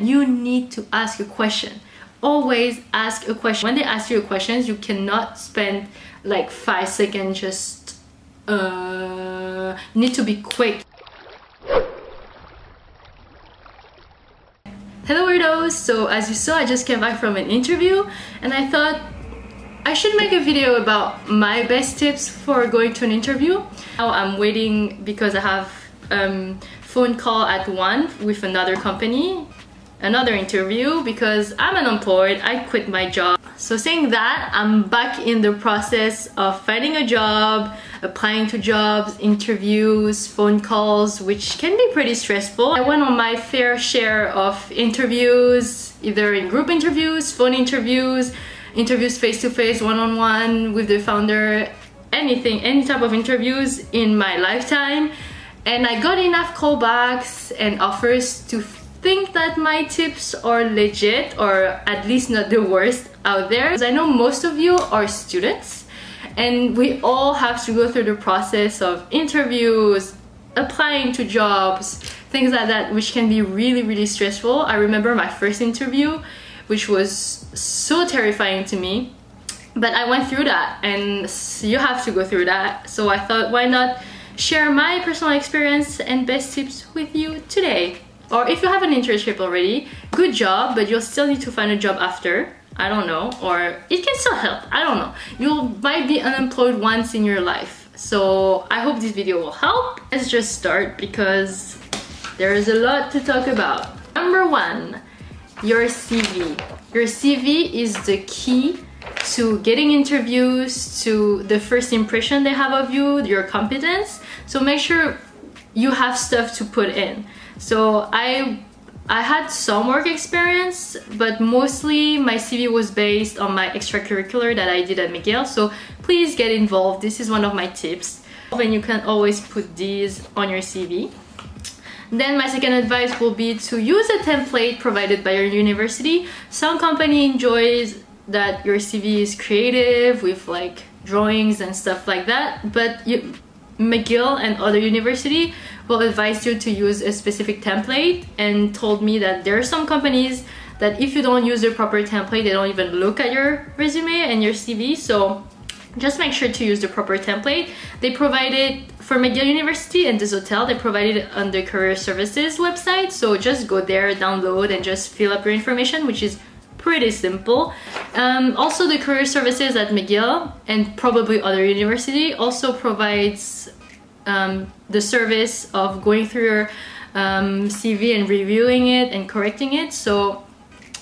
You need to ask a question. Always ask a question. When they ask you questions, you cannot spend like 5 seconds just you need to be quick. Hello weirdos! So as you saw, I just came back from an interview and I thought I should make a video about my best tips for going to an interview. Now I'm waiting because I have phone call at 1 with another company, another interview because I'm unemployed. I quit my job. So saying that, I'm back in the process of finding a job, applying to jobs, interviews, phone calls, which can be pretty stressful. I went on my fair share of interviews, either in group interviews, phone interviews, interviews face-to-face, one-on-one with the founder, anything, any type of interviews in my lifetime. And I got enough callbacks and offers to think that my tips are legit, or at least not the worst out there. Because I know most of you are students and we all have to go through the process of interviews, applying to jobs, things like that, which can be really stressful. I remember my first interview, which was so terrifying to me, but I went through that and you have to go through that. So I thought, why not share my personal experience and best tips with you today. Or if you have an internship already, good job, but you'll still need to find a job after. I don't know, or it can still help. I don't know. You might be unemployed once in your life. So I hope this video will help. Let's just start because there is a lot to talk about. Number 1, your CV. Your CV is the key to getting interviews, to the first impression they have of you, your competence. So make sure you have stuff to put in. So I had some work experience, but mostly my CV was based on my extracurricular that I did at McGill. So please get involved. This is one of my tips. And you can always put these on your CV. Then my second advice will be to use a template provided by your university. Some company enjoys that your CV is creative with like drawings and stuff like that, but McGill and other university will advise you to use a specific template, and told me that there are some companies that if you don't use the proper template, they don't even look at your resume and your CV. So just make sure to use the proper template. They provide it for McGill University and this hotel. They provided it on the career services website. So just go there, download, and just fill up your information, which is pretty simple. Also, the career services at McGill and probably other university also provides the service of going through your CV and reviewing it and correcting it. So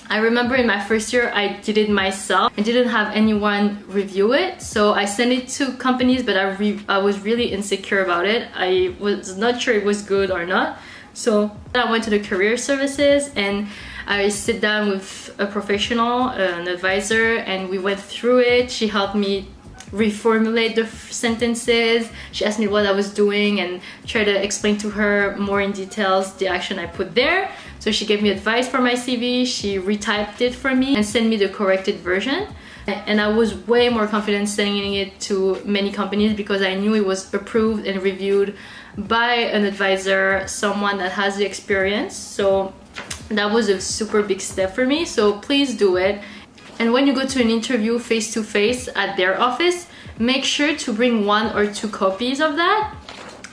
I remember in my first year I did it myself. I didn't have anyone review it, so I sent it to companies, but I was really insecure about it. I was not sure it was good or not. So I went to the career services and I sit down with a professional, an advisor, and we went through it. She helped me reformulate the sentences. She asked me what I was doing and tried to explain to her more in details the action I put there. So she gave me advice for my CV. She retyped it for me and sent me the corrected version. And I was way more confident sending it to many companies because I knew it was approved and reviewed by an advisor, someone that has the experience. So that was a super big step for me. So please do it. And when you go to an interview face-to-face at their office, make sure to bring 1 or 2 copies of that.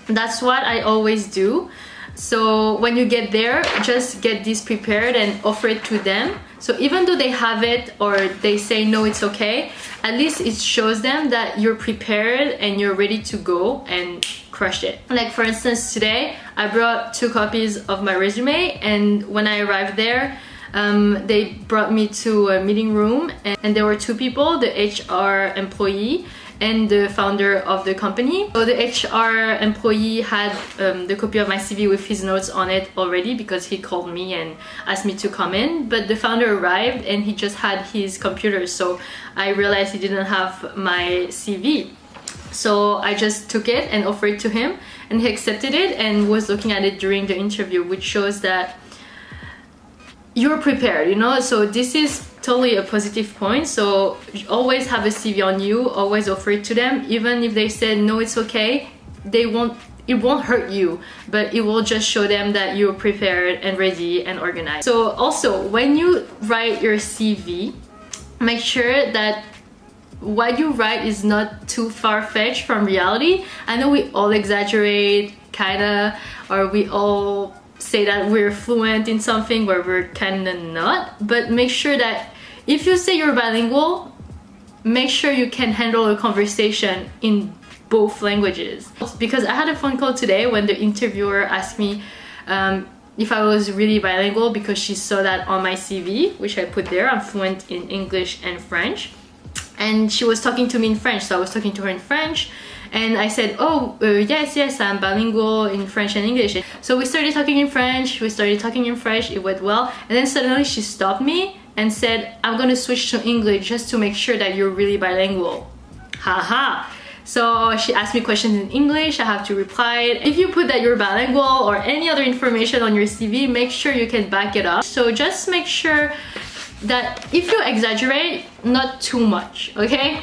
That's what I always do. So when you get there, just get this prepared and offer it to them. So even though they have it or they say no, it's okay, at least it shows them that you're prepared and you're ready to go and crush it. Like for instance, today I brought 2 copies of my resume, and when I arrived there, they brought me to a meeting room, and there were 2 people, the HR employee and the founder of the company. So the HR employee had the copy of my CV with his notes on it already because he called me and asked me to come in, but the founder arrived and he just had his computer, so I realized he didn't have my CV. So I just took it and offered it to him, and he accepted it and was looking at it during the interview, which shows that you're prepared, you know. So this is totally a positive point. So always have a CV on you, always offer it to them. Even if they said no, it's okay, they won't it won't hurt you, but it will just show them that you're prepared and ready and organized. So also, when you write your CV, make sure that what you write is not too far-fetched from reality. I know we all exaggerate, kinda, or we all say that we're fluent in something where we're kinda not, but make sure that if you say you're bilingual, make sure you can handle a conversation in both languages. Because I had a phone call today when the interviewer asked me if I was really bilingual, because she saw that on my CV, which I put there. I'm fluent in English and French. And she was talking to me in French, so I was talking to her in French. And I said, yes, I'm bilingual in French and English. So we started talking in French, it went well. And then suddenly she stopped me and said, I'm gonna switch to English just to make sure that you're really bilingual. Haha. So she asked me questions in English, I have to reply. If you put that you're bilingual or any other information on your CV, make sure you can back it up. So just make sure that if you exaggerate, not too much, okay?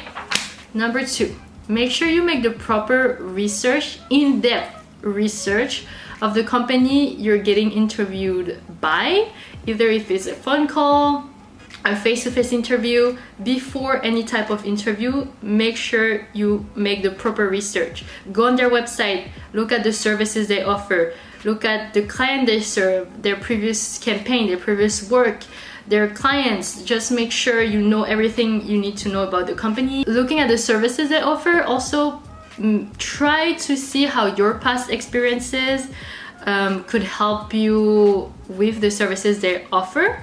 Number 2, make sure you make the proper research, in-depth research of the company you're getting interviewed by, either if it's a phone call, a face-to-face interview. Before any type of interview, make sure you make the proper research. Go on their website, look at the services they offer, look at the client they serve, their previous campaign, their previous work, their clients. Just make sure you know everything you need to know about the company. Looking at the services they offer, also try to see how your past experiences could help you with the services they offer.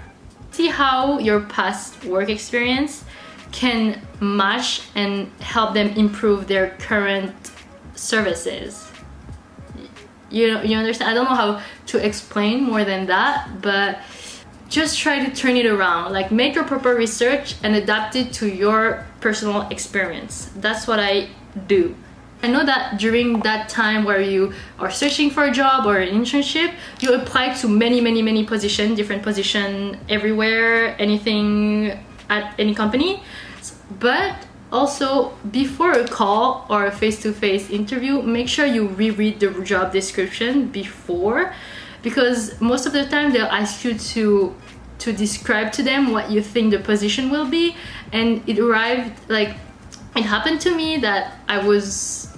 See how your past work experience can match and help them improve their current services. You understand? I don't know how to explain more than that, but just try to turn it around. Like, make your proper research and adapt it to your personal experience. That's what I do. I know that during that time where you are searching for a job or an internship, you apply to many positions, different positions everywhere, anything at any company. But also, before a call or a face-to-face interview, make sure you reread the job description before, because most of the time they'll ask you to describe to them what you think the position will be. And it happened to me that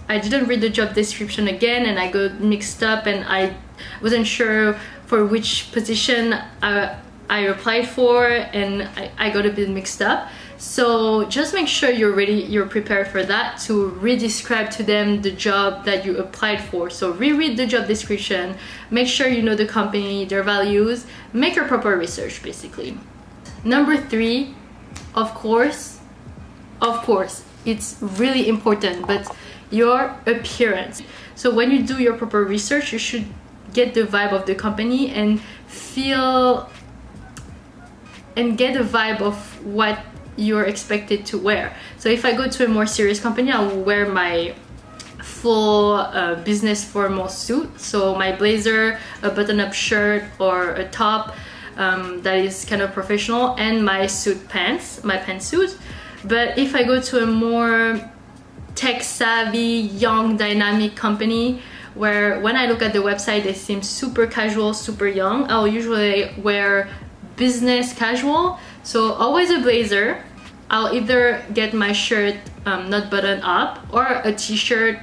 I didn't read the job description again, and I got mixed up, and I wasn't sure for which position I applied for, and I got a bit mixed up. So just make sure you're prepared for that, to re-describe to them the job that you applied for. So reread the job description, make sure you know the company, their values, make your proper research basically. Number 3, of course, it's really important, but your appearance. So when you do your proper research, you should get the vibe of the company and get a vibe of what you're expected to wear. So if I go to a more serious company, I'll wear my full business formal suit. So my blazer, a button-up shirt or a top that is kind of professional, and my pantsuit. But if I go to a more tech-savvy, young, dynamic company, where when I look at the website they seem super casual, super young, I'll usually wear business casual. So always a blazer. I'll either get my shirt not buttoned up, or a t-shirt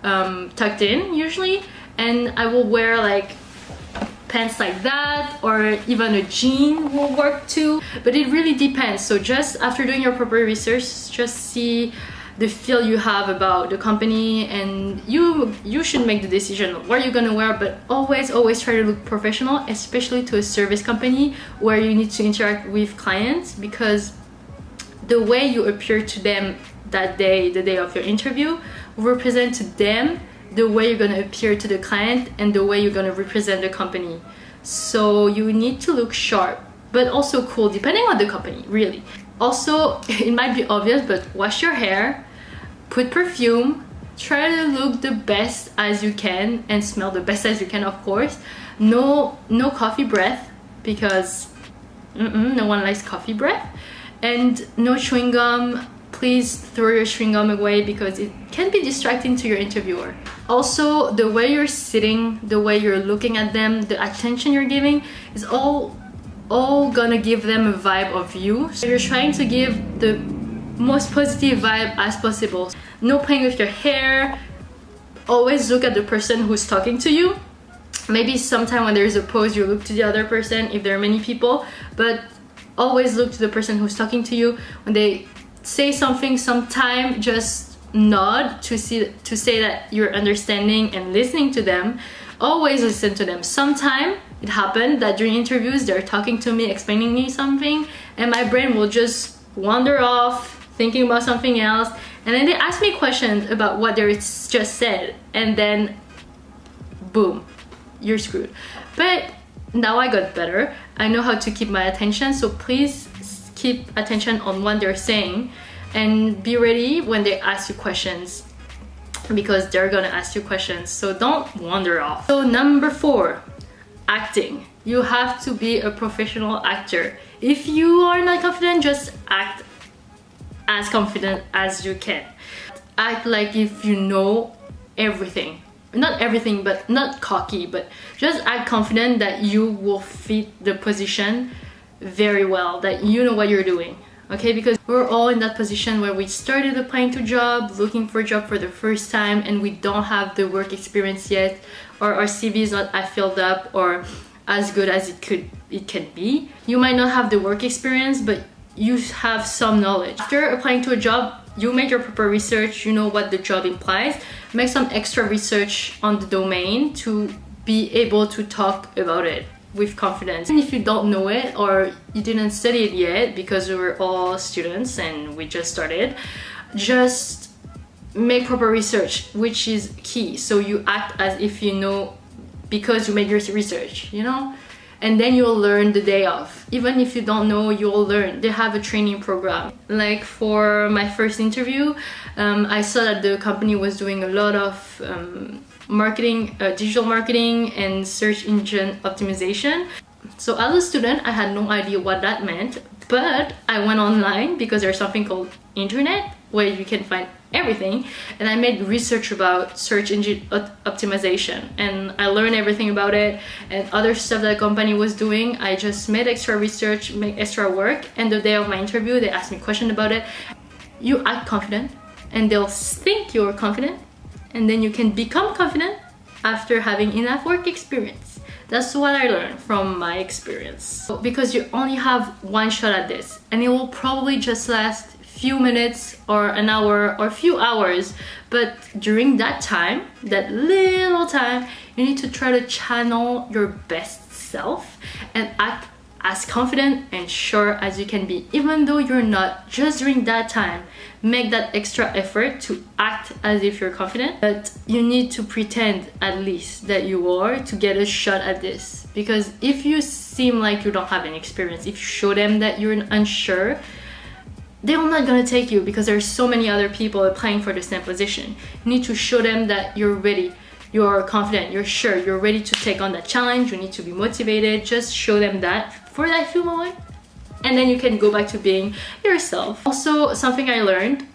tucked in usually, and I will wear like pants like that, or even a jean will work too, but it really depends. So just after doing your proper research, just see the feel you have about the company, and you should make the decision what you're gonna wear. But always try to look professional, especially to a service company where you need to interact with clients, because the way you appear to them that day, the day of your interview, will represent to them the way you're gonna appear to the client and the way you're gonna represent the company. So you need to look sharp, but also cool, depending on the company, really. Also, it might be obvious, but wash your hair, put perfume, try to look the best as you can and smell the best as you can, of course. No coffee breath, because no one likes coffee breath. And no chewing gum please throw your chewing gum away because it can be distracting to your interviewer. Also, the way you're sitting, the way you're looking at them, the attention you're giving is all gonna give them a vibe of you. So you're trying to give the most positive vibe as possible. No playing with your hair. Always look at the person who's talking to you. Maybe sometime when there's a pause, you look to the other person if there are many people, but always look to the person who's talking to you. When they say something, sometime just nod to say that you're understanding and listening to them. Always listen to them. Sometime it happened that during interviews they're talking to me, explaining me something, and my brain will just wander off thinking about something else, and then they ask me questions about what they just said, and then boom, you're screwed. But now I got better. I know how to keep my attention, so please keep attention on what they're saying and be ready when they ask you questions, because they're gonna ask you questions, so don't wander off. So number 4, acting. You have to be a professional actor. If you are not confident, just act as confident as you can. Act like if you know everything. Not everything, but not cocky, but just act confident that you will fit the position very well, that you know what you're doing. Okay, because we're all in that position where we started applying to job, looking for a job for the first time, and we don't have the work experience yet, or our CV is not as filled up or as good as it can be. You might not have the work experience, but you have some knowledge. After applying to a job, you make your proper research, you know what the job implies, make some extra research on the domain to be able to talk about it with confidence. And if you don't know it or you didn't study it yet, because we're all students and we just started, just make proper research, which is key. So you act as if you know because you made your research, you know? And then you'll learn the day of. Even if you don't know, you'll learn. They have a training program. Like for my first interview, I saw that the company was doing a lot of marketing, digital marketing and search engine optimization. So as a student, I had no idea what that meant, but I went online because there's something called internet where you can find everything, and I made research about search engine optimization, and I learned everything about it and other stuff that the company was doing. I just made extra research, made extra work, and the day of my interview they asked me questions about it. You act confident and they'll think you're confident, and then you can become confident after having enough work experience. That's what I learned from my experience. Because you only have one shot at this, and it will probably just last few minutes or an hour or few hours, but during that time, that little time, you need to try to channel your best self and act as confident and sure as you can be. Even though you're not, just during that time, make that extra effort to act as if you're confident, but you need to pretend at least that you are to get a shot at this. Because if you seem like you don't have any experience, if you show them that you're unsure, they're not gonna take you because there's so many other people applying for the same position. You need to show them that you're ready, you're confident, you're sure, you're ready to take on that challenge. You need to be motivated. Just show them that for that few moments, and then you can go back to being yourself. Also, something I learned,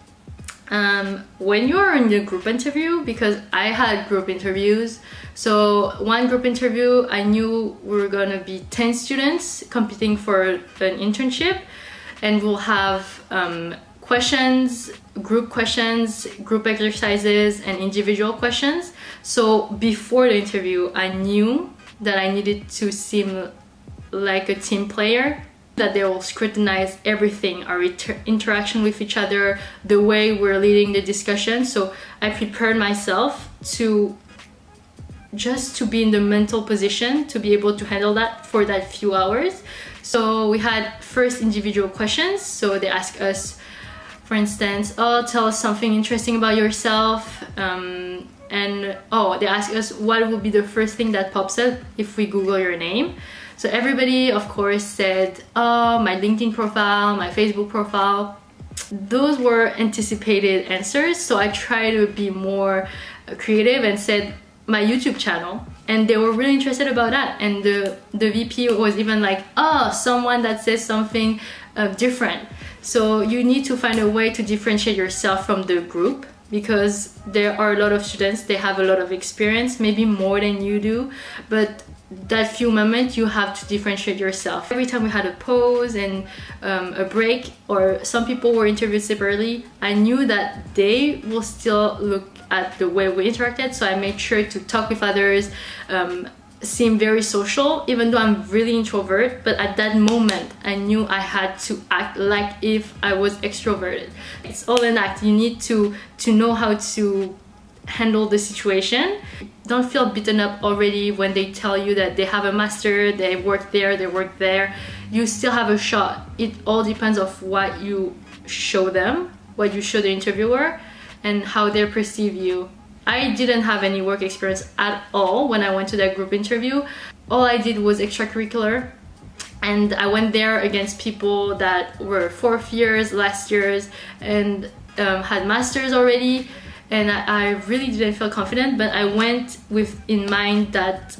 when you're in a group interview, because I had group interviews, so one group interview, I knew we were gonna be 10 students competing for an internship, and we'll have questions, group exercises, and individual questions. So before the interview, I knew that I needed to seem like a team player, that they will scrutinize everything, our interaction with each other, the way we're leading the discussion. So I prepared myself to just to be in the mental position to be able to handle that for that few hours. So we had first individual questions. So they ask us, for instance, oh, tell us something interesting about yourself. They ask us what would be the first thing that pops up if we Google your name. So everybody, of course, said, oh, my LinkedIn profile, my Facebook profile. Those were anticipated answers. So I tried to be more creative and said my YouTube channel. And they were really interested about that. And the VP was even like, oh, someone that says something different. So you need to find a way to differentiate yourself from the group, because there are a lot of students, they have a lot of experience, maybe more than you do, but that few moments you have to differentiate yourself. Every time we had a pause and a break, or some people were interviewed separately, I knew that they will still look at the way we interacted, so I made sure to talk with others, seem very social, even though I'm really introvert. But at that moment I knew I had to act like if I was extroverted. It's all an act. You need to know how to handle the situation. Don't feel beaten up already when they tell you that they have a master, they work there, they work there. You still have a shot. It all depends of what you show them, what you show the interviewer, and how they perceive you. I didn't have any work experience at all when I went to that group interview. All I did was extracurricular, and I went there against people that were 4th years, last years, and had masters already, and I really didn't feel confident. But I went with in mind that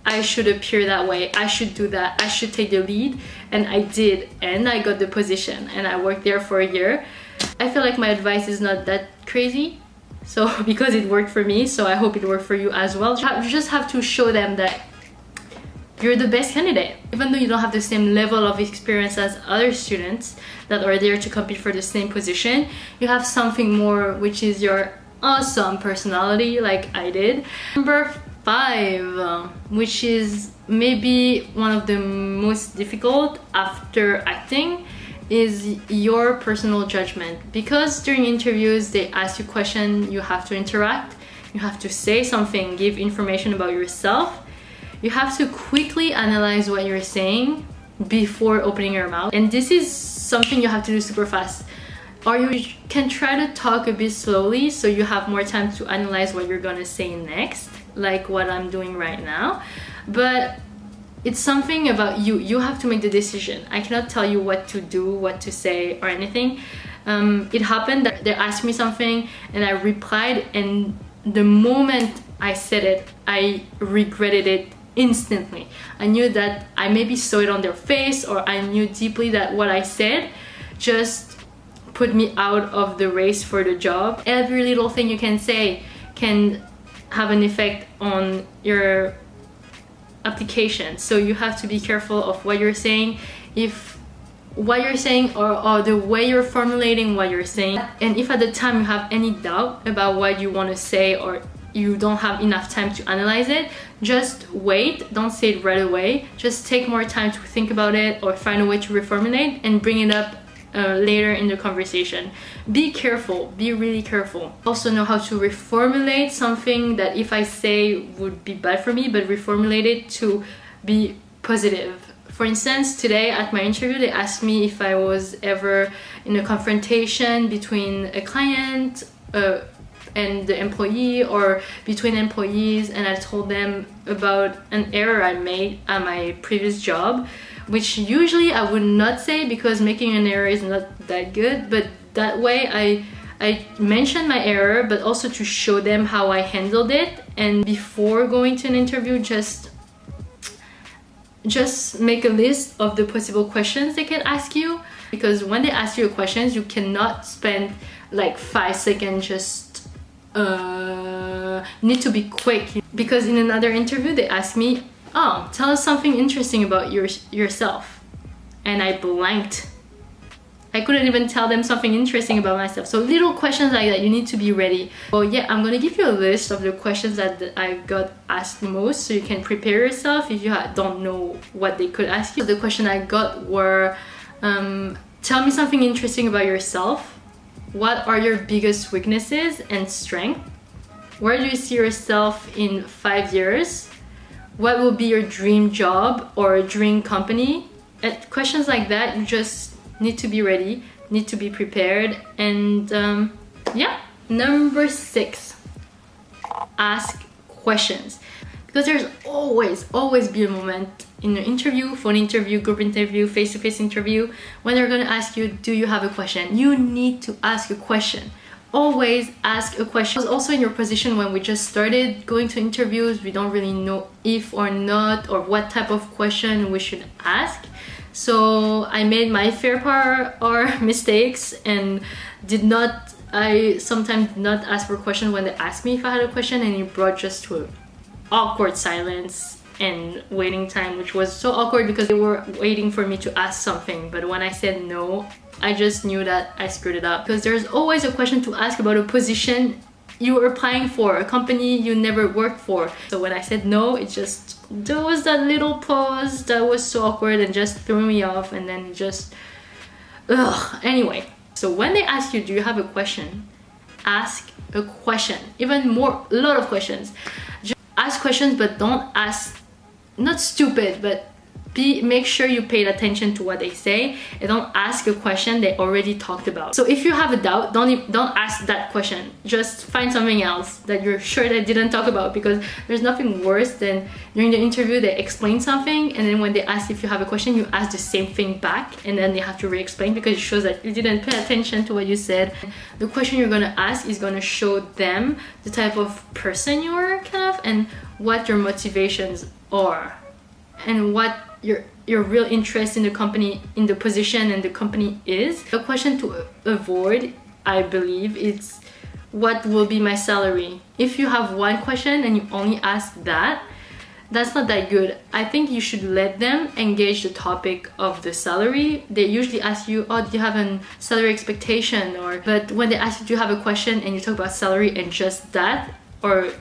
I should appear that way, I should do that, I should take the lead, and I did, and I got the position, and I worked there for a year. I feel like my advice is not that crazy, so because it worked for me, so I hope it worked for you as well. You just have to show them that you're the best candidate. Even though you don't have the same level of experience as other students that are there to compete for the same position, you have something more, which is your awesome personality, like I did. Number 5, which is maybe one of the most difficult after acting, is your personal judgment. Because during interviews they ask you questions, you have to interact, you have to say something, give information about yourself. You have to quickly analyze what you're saying before opening your mouth, and this is something you have to do super fast. Or you can try to talk a bit slowly so you have more time to analyze what you're gonna say next, like what I'm doing right now. But it's something about you. You have to make the decision. I cannot tell you what to do, what to say, or anything. It happened that they asked me something and I replied, and the moment I said it, I regretted it instantly. I knew that I maybe saw it on their face, or I knew deeply that what I said just put me out of the race for the job. Every little thing you can say can have an effect on your application, so you have to be careful of what you're saying, if what you're saying or the way you're formulating what you're saying. And if at the time you have any doubt about what you want to say, or you don't have enough time to analyze it, just wait, don't say it right away, just take more time to think about it or find a way to reformulate and bring it up later in the conversation. Be careful, be really careful. Also know how to reformulate something that if I say would be bad for me, but reformulate it to be positive. For instance, today at my interview they asked me if I was ever in a confrontation between a client and the employee, or between employees, and I told them about an error I made at my previous job, which usually I would not say because making an error is not that good, but that way I mentioned my error, but also to show them how I handled it. And before going to an interview, just make a list of the possible questions they can ask you, because when they ask you questions, you cannot spend like 5 seconds just need to be quick. Because in another interview they asked me, oh, tell us something interesting about yourself, and I blanked. I couldn't even tell them something interesting about myself. So little questions like that, you need to be ready. Oh yeah, I'm gonna give you a list of the questions that I got asked most, so you can prepare yourself if you don't know what they could ask you. So the question I got were, tell me something interesting about yourself. What are your biggest weaknesses and strengths? Where do you see yourself in 5 years? What will be your dream job or dream company? At questions like that, you just need to be ready, need to be prepared. And yeah. Number 6, ask questions. Because there's always be a moment in an interview, phone interview, group interview, face-to-face interview, when they're gonna ask you, do you have a question? You need to ask a question. Always ask a question. I was also in your position when we just started going to interviews. We don't really know if or not, or what type of question we should ask. So I made my fair part or mistakes and I sometimes did not ask for questions when they asked me if I had a question, and it brought just to an awkward silence and waiting time, which was so awkward because they were waiting for me to ask something. But when I said no, I just knew that I screwed it up, because there's always a question to ask about a position you were applying for, a company you never worked for. So when I said no, there was that little pause that was so awkward and just threw me off, and then just anyway. So when they ask you, do you have a question, ask a question. Even more, a lot of questions. Just ask questions, but don't ask, not stupid, but make sure you paid attention to what they say, and don't ask a question they already talked about. So if you have a doubt, don't ask that question. Just find something else that you're sure they didn't talk about, because there's nothing worse than during the interview they explain something, and then when they ask if you have a question, you ask the same thing back, and then they have to re-explain because it shows that you didn't pay attention to what you said. The question you're gonna ask is gonna show them the type of person you are, kind of, and what your motivations are, and what your real interest in the company, in the position and the company is. A question to avoid, I believe, is what will be my salary? If you have one question and you only ask that, that's not that good. I think you should let them engage the topic of the salary. They usually ask you, oh, do you have a salary expectation? But when they ask you, do you have a question, and you talk about salary and just that, or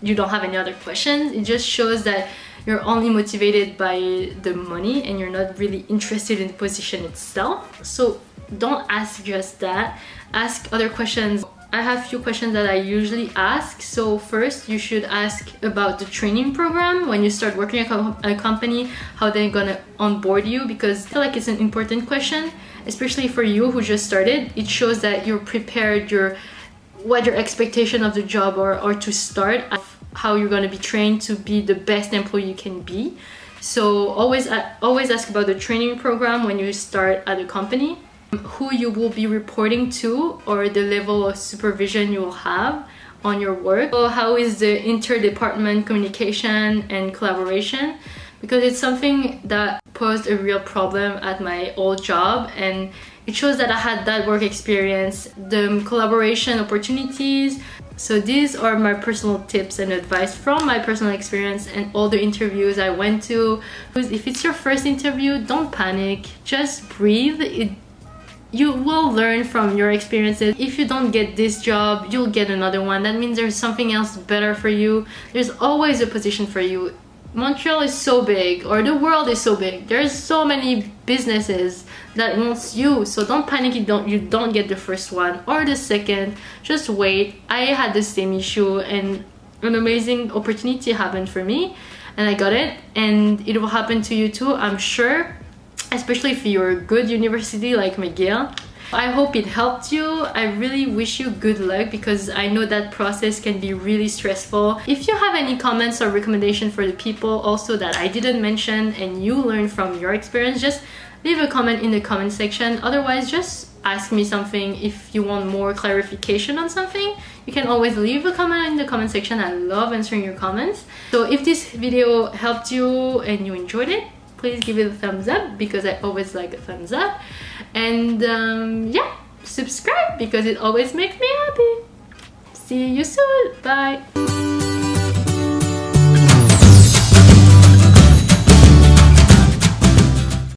you don't have any other questions, it just shows that you're only motivated by the money and you're not really interested in the position itself. So don't ask just that, ask other questions. I have a few questions that I usually ask. So first, you should ask about the training program when you start working at a company, how they're gonna onboard you, because I feel like it's an important question, especially for you who just started. It shows that you're prepared, what your expectation of the job or to start, how you're going to be trained to be the best employee you can be. So always ask about the training program when you start at a company, who you will be reporting to, or the level of supervision you will have on your work. So how is the interdepartment communication and collaboration, because it's something that posed a real problem at my old job, and it shows that I had that work experience, the collaboration opportunities. So these are my personal tips and advice from my personal experience and all the interviews I went to. If it's your first interview, don't panic, just breathe. You will learn from your experiences. If you don't get this job, you'll get another one. That means there's something else better for you. There's always a position for you. Montreal is so big, or the world is so big. There's so many businesses that wants you. So don't panic if you don't get the first one or the second. Just wait. I had the same issue, and an amazing opportunity happened for me, and I got it, and it will happen to you too, I'm sure, especially if you're a good university like McGill. I hope it helped you. I really wish you good luck, because I know that process can be really stressful. If you have any comments or recommendations for the people also that I didn't mention and you learned from your experience, just leave a comment in the comment section. Otherwise, just ask me something. If you want more clarification on something, you can always leave a comment in the comment section. I love answering your comments. So if this video helped you and you enjoyed it, please give it a thumbs up, because I always like a thumbs up. And yeah, subscribe, because it always makes me happy. See you soon. Bye.